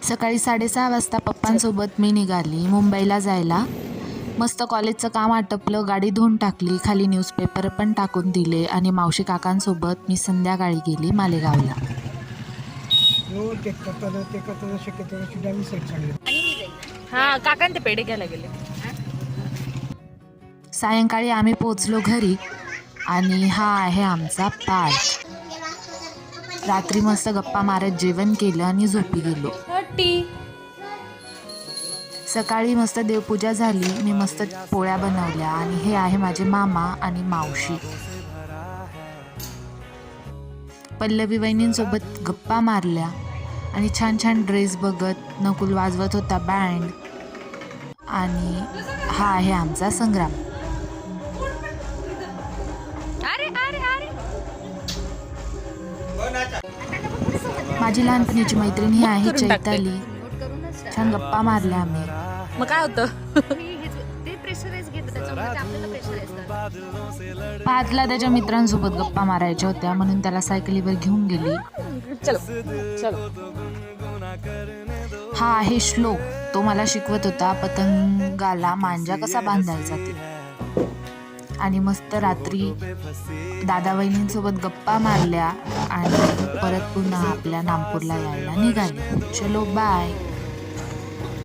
सकाळी 6:30 वाजता पप्पांसोबत मी निघाली मुंबईला जायला. मस्त कॉलेजचं काम आटपलं, गाडी धुवून टाकली, खाली न्यूजपेपर पण टाकून दिले आणि मावशी काकांसोबत मी संध्याकाळी गेली मालेगावला. हा काकां ते पेढे घ्यायला गेले. सायंकाळी आम्ही पोचलो घरी आणि हा आहे आमचा पार्क. रात्री मस्त गप्पा मारत जेवण केलं आणि झोपी गेलो. सकाळी मस्त देवपूजा झाली, मी मस्त पोळ्या बनवल्या आणि हे आहे माझे मामा आणि मावशी. पल्लवी वहिनींसोबत गप्पा मारल्या आणि छान छान ड्रेस बघत नकुल वाजवत होता बँड. आणि हा आहे आमचा संग्राम. माझी लहानपणीची मैत्रीण ही आहे चैताली. छान गप्पा मारल्या आम्ही. मग काय होतं? 5ला त्याच्या मित्रांसोबत गप्पा मारायच्या होत्या म्हणून त्याला सायकलीवर घेऊन गेली. चलो चलो. हा आहे श्लोक, तो मला शिकवत होता पतंगाला मांजा कसा बांधायचा ते. आणि मस्त रात्री दादा वहिनींसोबत गप्पा मारल्या आणि परत पुन्हा आपल्या नागपूरला यायला निघाली. चलो बाय.